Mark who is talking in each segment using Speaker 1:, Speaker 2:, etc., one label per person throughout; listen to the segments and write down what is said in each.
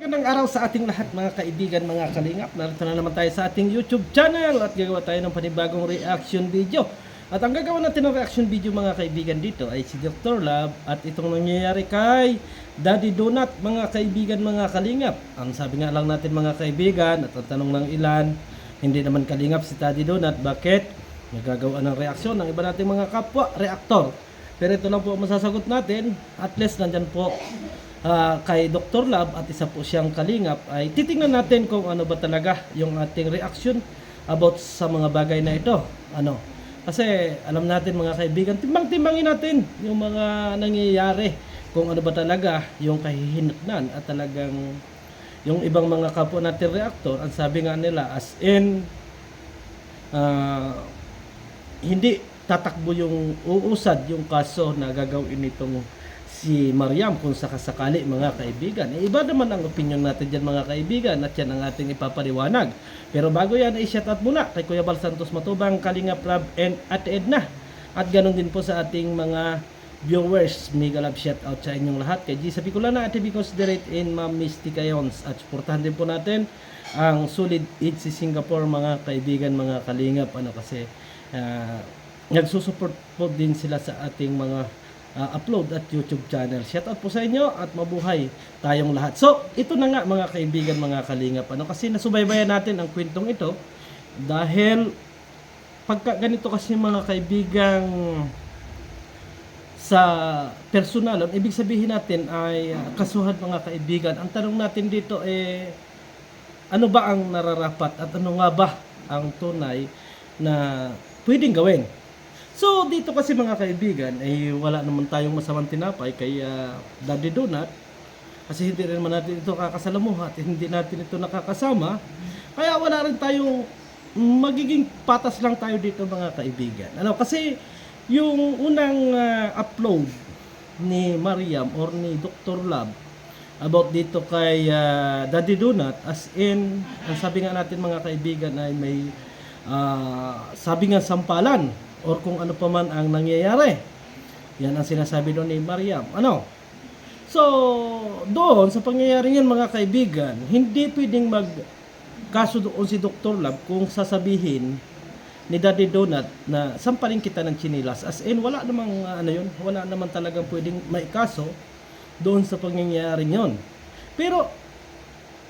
Speaker 1: Magandang araw sa ating lahat mga kaibigan, mga kalingap. Narito na naman tayo sa ating YouTube channel at gagawa tayo ng panibagong reaction video. At ang gagawa natin ng reaction video mga kaibigan dito ay si Dr. Love at itong nangyayari kay Daddy Donut mga kaibigan, mga kalingap. Ang sabi nga lang natin mga kaibigan at ang tanong ng ilan, hindi naman kalingap si Daddy Donut, bakit nagagawa ng reaksyon ng iba nating mga kapwa reaktor? Pero ito lang po ang masasagot natin, at least nandyan po kay Dr. Love at isa po siyang kalingap, ay titingnan natin kung ano ba talaga yung ating reaction about sa mga bagay na ito. Kasi alam natin mga kaibigan, timbang-timbangin natin yung mga nangyayari, kung ano ba talaga yung kahihinatnan at talagang yung ibang mga kapwa natin reactor, ang sabi nga nila as in hindi tatakbo yung uusad yung kaso na gagawin nitong si Mariam kung sakasakali mga kaibigan. Iba naman ang opinion natin dyan mga kaibigan at yan ang ating ipapaliwanag. Pero bago yan ay shout out muna kay Kuya Bal Santos Matubang, Kalingap Rab and Ate Edna. At ganun din po sa ating mga viewers. Mega love shout out sa inyong lahat. Kay G. Sapiculana, Ate B. Considerate and Ma'am Misty Kayons. At supportahan din po natin ang Solid Eat si Singapore mga kaibigan, mga kalingap. Kasi nagsusupport po din sila sa ating mga upload at YouTube channel. Shout out po sa inyo at mabuhay tayong lahat. So, ito na nga mga kaibigan, mga kalingap. Kasi nasubaybayan natin ang kwentong ito dahil pagka ganito kasi mga kaibigang sa personal, ibig sabihin natin ay kasuhan mga kaibigan. Ang tanong natin dito ano ba ang nararapat at ano nga ba ang tunay na pwedeng gawin? So dito kasi mga kaibigan ay wala naman tayong masamang tinapay kay Daddy Donut, kasi hindi rin naman natin ito kakasalamuha at hindi natin ito nakakasama, kaya wala rin tayong magiging patas lang tayo dito mga kaibigan. Kasi yung unang upload ni Mariam or ni Dr. Love about dito kay Daddy Donut, as in ang sabi nga natin mga kaibigan ay may sabi nga sampalan or kung ano pa man ang nangyayari. Yan ang sinasabi doon ni Mariam. So, doon sa pangyayari yan mga kaibigan, hindi pwedeng magkaso doon si Dr. Love kung sasabihin ni Daddy Donut na sampalin kita ng chinilas. As in, wala namang wala naman talagang pwedeng maikaso doon sa pangyayari yon. Pero,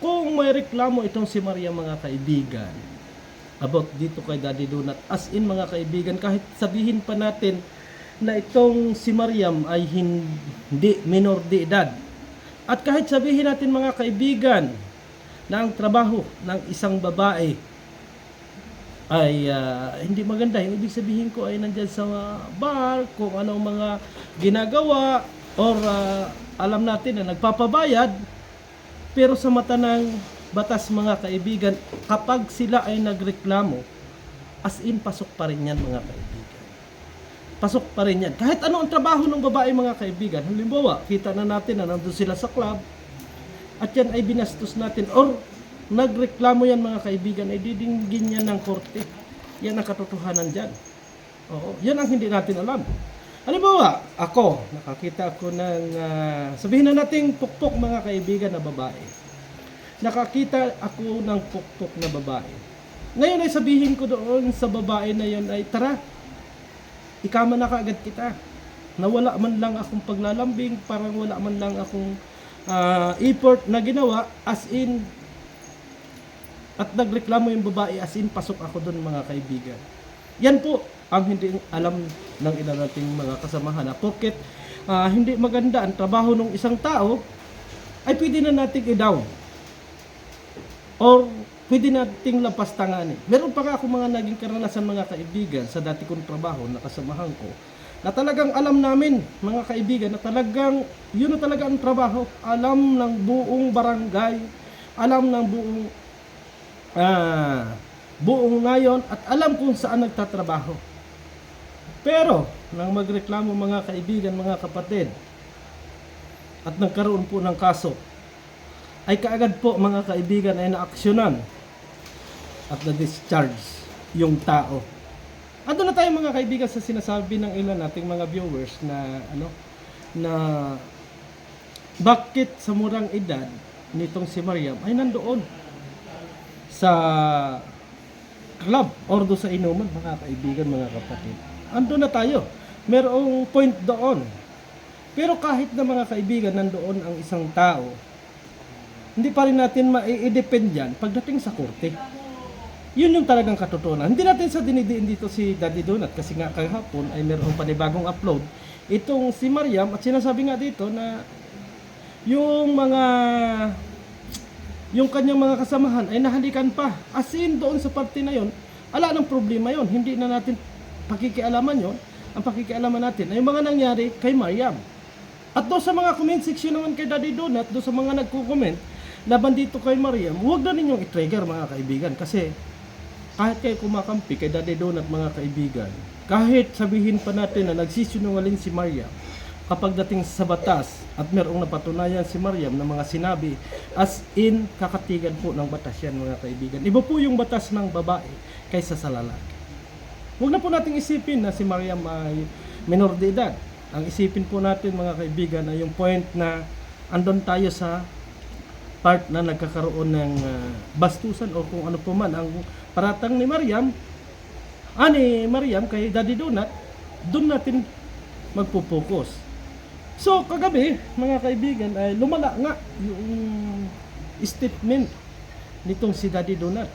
Speaker 1: kung may reklamo itong si Mariam mga kaibigan about dito kay Daddy Donut, as in mga kaibigan, kahit sabihin pa natin na itong si Mariam ay hindi minor de edad, at kahit sabihin natin mga kaibigan na ang trabaho ng isang babae ay hindi maganda, yung ibig sabihin ko ay nandyan sa bar, kung anong mga ginagawa or alam natin na nagpapabayad, pero sa mata ng batas mga kaibigan, kapag sila ay nagreklamo, as in pasok pa rin yan mga kaibigan. Pasok pa rin yan. Kahit ano ang trabaho ng babae mga kaibigan. Halimbawa, kita na natin na nandun sila sa club at yan ay binastos natin or nagreklamo yan mga kaibigan, ay didinggin yan ng korte. Yan ang katotohanan dyan. Oo, yan ang hindi natin alam. Halimbawa, nakakita ako ng sabihin na nating pukpok mga kaibigan na babae. Nakakita ako ng pukpok na babae. Ngayon ay sabihin ko doon sa babae na yon ay, tara, ikama na kaagad kita. Na wala man lang akong paglalambing, parang wala man lang akong effort na ginawa, as in, at nagreklamo yung babae, as in, pasok ako doon mga kaibigan. Yan po ang hindi alam ng ilan nating mga kasamahan, na porket hindi maganda ang trabaho ng isang tao, ay pwede na nating i-down. Or pwede nating lapastanganin. Meron pa nga ako mga naging karanasan mga kaibigan sa dati kong trabaho na kasamahan ko, na talagang alam namin mga kaibigan na talagang yun na talaga ang trabaho. Alam ng buong barangay, alam ng buong ngayon, at alam kung saan nagtatrabaho. Pero nang magreklamo mga kaibigan, mga kapatid, at nagkaroon po ng kaso, ay kaagad po mga kaibigan ay naaksyonan at na-discharge yung tao. Ando na tayo mga kaibigan sa sinasabi ng ilan nating mga viewers na bakit sa murang edad nitong si Mariam ay nandoon sa club or do sa inuman, mga kaibigan, mga kapatid. Ando na tayo. Merong point doon. Pero kahit na mga kaibigan, nandoon ang isang tao, hindi pa rin natin ma-i-depend yan pagdating sa korte. Yun yung talagang katotohanan. Hindi natin sa dinidiin dito si Daddy Donut kasi nga kahapon ay merong panibagong upload. Itong si Mariam at sinasabi nga dito na yung kanyang mga kasamahan ay nahalikan pa. As in, doon sa parte na yon, ala ng problema yon. Hindi na natin pakikialaman yon. Ang pakikialaman natin ay yung mga nangyari kay Mariam. At doon sa mga comment section naman kay Daddy Donut, doon sa mga nagko-comment laban dito kay Mariam, huwag na ninyong i-trigger, mga kaibigan. Kasi kahit kayo kumakampi kay Daddy Donut, mga kaibigan, kahit sabihin pa natin na nagsisinungaling si Mariam, kapag dating sa batas at merong napatunayan si Mariam na mga sinabi, as in, kakatigan po ng batas yan, mga kaibigan. Iba po yung batas ng babae kaysa sa lalaki. Huwag na po nating isipin na si Mariam ay minor de edad. Ang isipin po natin, mga kaibigan, ay yung point na andon tayo sa part na nagkakaroon ng bastusan o kung ano po man ang paratang ni Mariam, kay Daddy Donut, doon natin magpo-focus. So, kagabi, mga kaibigan, ay lumala nga yung statement nitong si Daddy Donut.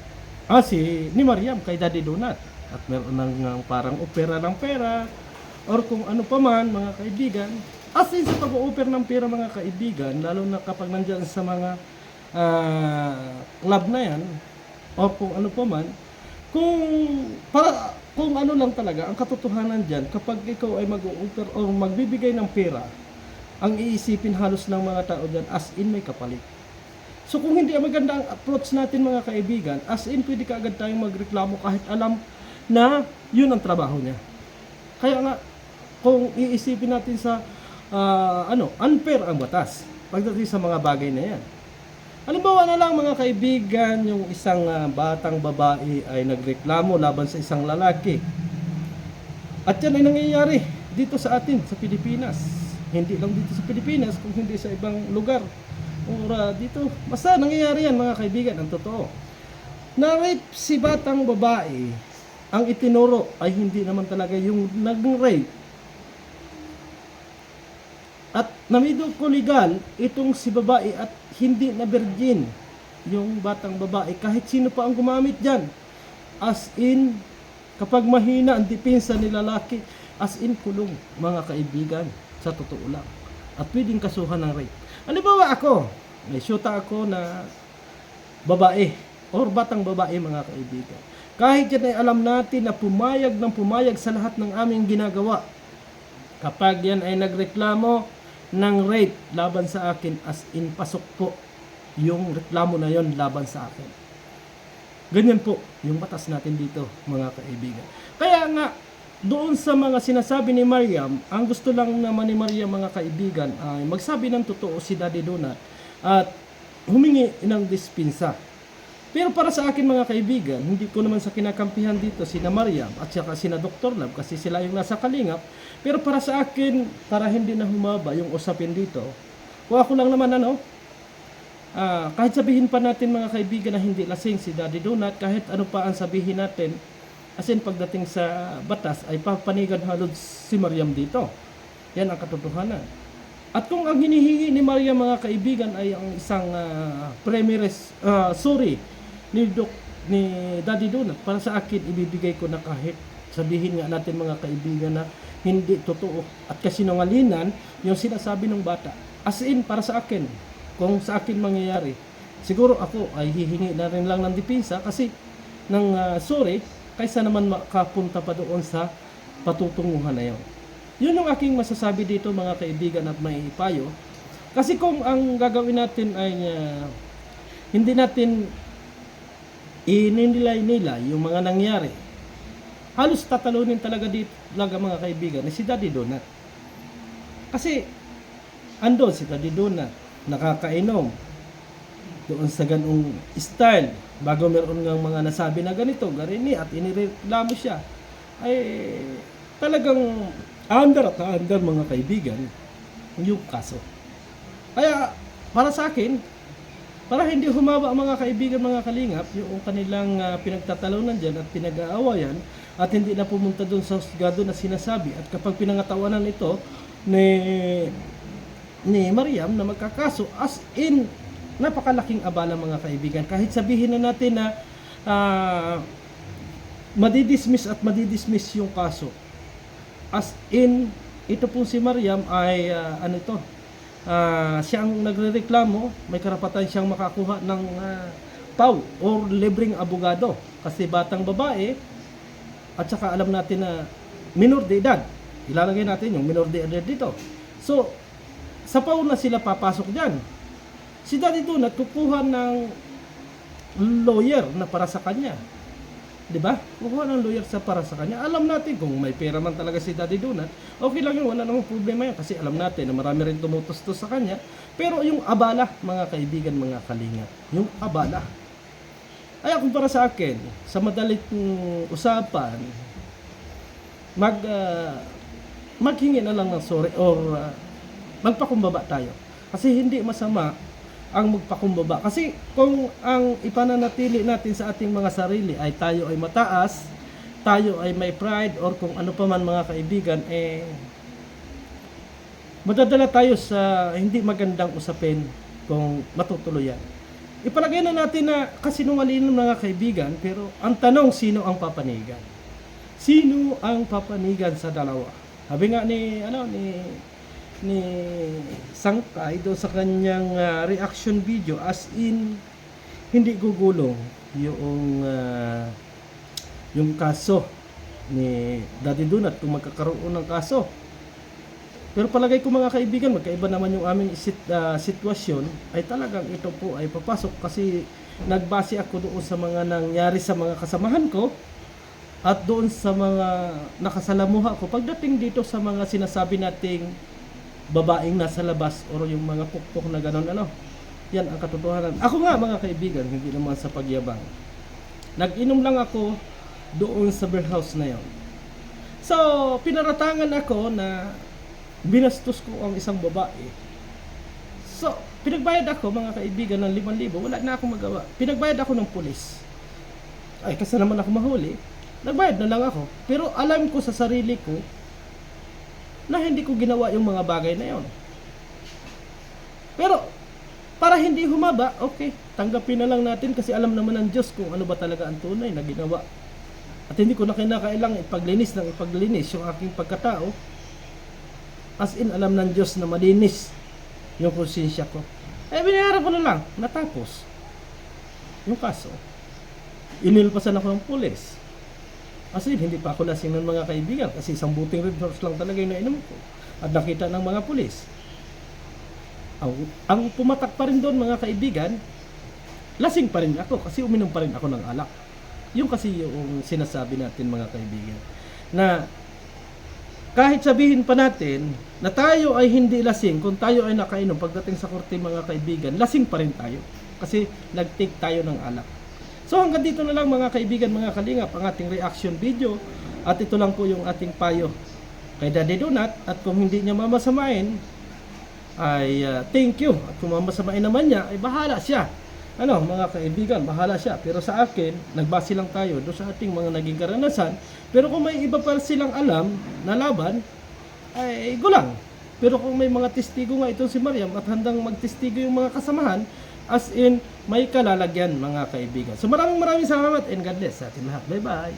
Speaker 1: Ni Mariam kay Daddy Donut. At meron nang parang opera ng pera or kung ano pa man, mga kaibigan. As in, sa pag-o-offer ng pera, mga kaibigan, lalo na kapag nandyan sa mga club na yan or kung ano pa man, kung ano lang talaga, ang katotohanan dyan, kapag ikaw ay mag-o-offer o magbibigay ng pera, ang iisipin halos ng mga tao dyan, as in may kapalit. So kung hindi maganda ang approach natin, mga kaibigan, as in pwede ka agad tayong magreklamo kahit alam na yun ang trabaho niya. Kaya nga, kung iisipin natin sa unfair ang batas pagdating sa mga bagay na yan. Halimbawa na lang, mga kaibigan, yung isang batang babae ay nagreklamo laban sa isang lalaki. At yan ay nangyayari dito sa atin, sa Pilipinas. Hindi lang dito sa Pilipinas, kung hindi sa ibang lugar. Or dito, basta nangyayari yan, mga kaibigan, ang totoo. Na-rape si batang babae, ang itinuro ay hindi naman talaga yung nag-rape. At namido ko legal itong si babae at hindi na virgin yung batang babae, kahit sino pa ang gumamit dyan. As in, kapag mahina ang depensa ni lalaki, as in kulong, mga kaibigan, sa totoo lang. At pwedeng kasuhan ng rape. Halimbawa ako, may syuta ako na babae or batang babae, mga kaibigan. Kahit yan ay alam natin na pumayag ng pumayag sa lahat ng aming ginagawa. Kapag yan ay nagreklamo ng rape laban sa akin, as in pasok po yung reklamo na yon laban sa akin. Ganyan po yung batas natin dito, mga kaibigan. Kaya nga, doon sa mga sinasabi ni Mariam, ang gusto lang naman ni Mariam, mga kaibigan, ay magsabi ng totoo si Daddy Donut at humingi ng dispensa. Pero para sa akin, mga kaibigan, hindi ko naman sa kinakampihan dito sina Mariam at saka sina Dr. Love kasi sila yung nasa kalingap. Pero para sa akin, para hindi na humaba yung usapin dito, kung ako lang naman kahit sabihin pa natin, mga kaibigan, na hindi lasing si Daddy Donut, kahit ano pa ang sabihin natin, as in pagdating sa batas ay papanigan halos si Mariam dito. Yan ang katotohanan. At kung ang hinihingi ni Mariam, mga kaibigan, ay ang isang sorry ni Daddy Donut, para sa akin ibibigay ko na kahit sabihin nga natin, mga kaibigan, na hindi totoo at kasinungalingan yung sinasabi ng bata. As in, para sa akin, kung sa akin mangyayari, siguro ako ay hihingi na rin lang ng depensa kasi ng sorry, kaysa naman makapunta pa doon sa patutunguhan na yun. Yun yung aking masasabi dito, mga kaibigan, at may ipayo. Kasi kung ang gagawin natin ay hindi natin ininilay-nilay yung mga nangyari, halos tatalunin talaga dito talaga, mga kaibigan, si Daddy Donut. Kasi andon si Daddy Donut, nakakainom doon sa ganung style, bago meron ng mga nasabi na ganito, garini, at inireklamo siya, ay talagang under at under, mga kaibigan, yung kaso. Kaya para sa akin, Para hindi humaba mga kaibigan, mga kalingap, yung kanilang pinagtatalunan dyan at pinag-aawayan at hindi na pumunta doon sa husgado na sinasabi. At kapag pinangatawanan ito ni Mariam na magkakaso, as in, napakalaking abala mga kaibigan. Kahit sabihin na natin na madidismiss at madidismiss yung kaso. As in, ito pong si Mariam ay siya ang nagrereklamo, may karapatan siyang makakuha ng PAW or libreng abogado kasi batang babae at saka alam natin na minor de edad. Ilalagay natin yung minor de edad dito. So, sa PAW na sila papasok dyan. Si Daddy Donut kukuha ng lawyer na para sa kanya. 'Di ba? Kukuha ng lawyer para sa kanya. Alam natin kung may pera man talaga si Daddy Donut, okay lang yun, wala namang problema yan kasi alam natin na marami rin tumutustos sa kanya. Pero yung abala, mga kaibigan, mga kalinga, yung abala. Ay kung para sa akin, sa madalit usapan, maghingi na lang ng sorry or magpakumbaba tayo. Kasi hindi masama ang magpakumbaba. Kasi kung ang ipananatili natin sa ating mga sarili ay tayo ay mataas, tayo ay may pride, or kung ano pa man mga kaibigan, madadala tayo sa hindi magandang usapin kung matutuloy yan. Ipalagay na natin na kasinungalingan mga kaibigan, pero ang tanong, sino ang papanigan? Sino ang papanigan sa dalawa? Sabi nga ni Sangkay doon sa kanyang reaction video, as in hindi gugulong yung kaso ni Daddy Donut kung magkakaroon ng kaso. Pero palagay ko mga kaibigan, magkaiba naman yung aming sitwasyon, ay talagang ito po ay papasok kasi nagbase ako doon sa mga nangyari sa mga kasamahan ko at doon sa mga nakasalamuha ko pagdating dito sa mga sinasabi nating babaeng nasa labas o yung mga pukpok na gano'n yan ang katotohanan. Ako nga mga kaibigan, hindi naman sa pagyabang, nag-inom lang ako doon sa beer house na yon. So pinaratangan ako na binastos ko ang isang babae. So pinagbayad ako mga kaibigan ng 5,000, wala na akong magawa. Pinagbayad ako ng pulis, ay kasi naman ako mahuli, nagbayad na lang ako. Pero alam ko sa sarili ko na hindi ko ginawa yung mga bagay na yon. Pero para hindi humaba, okay, tanggapin na lang natin kasi alam naman ng Diyos kung ano ba talaga ang tunay na ginawa. At hindi ko na kinakailang ipaglinis yung aking pagkatao. As in, alam ng Diyos na malinis yung konsensya ko. Binayaran ko na lang, natapos yung kaso. Inilpasan ako ng pulis. Kasi hindi pa ako lasing ng mga kaibigan kasi isang buting Red Horse lang talaga yung nainom ko at nakita ng mga pulis. Ang pumatak pa rin doon mga kaibigan, lasing pa rin ako kasi uminom pa rin ako ng alak. Yung kasi yung sinasabi natin mga kaibigan na kahit sabihin pa natin na tayo ay hindi lasing, kung tayo ay nakainom pagdating sa korte mga kaibigan, lasing pa rin tayo kasi nag-take tayo ng alak. So hanggang dito na lang mga kaibigan, mga kalingap, ang ating reaction video. At ito lang po yung ating payo kay Daddy Donut. At kung hindi niya mamasamain, ay thank you. At kung mamasamain naman niya, ay bahala siya. Mga kaibigan, bahala siya. Pero sa akin, nagbase lang tayo doon sa ating mga naging karanasan. Pero kung may iba pa silang alam na laban, ay gulang. Pero kung may mga testigo nga itong si Mariam at handang magtestigo yung mga kasamahan, as in, may kalalagyan mga kaibigan. So maraming salamat and God bless sa ating lahat. Bye bye.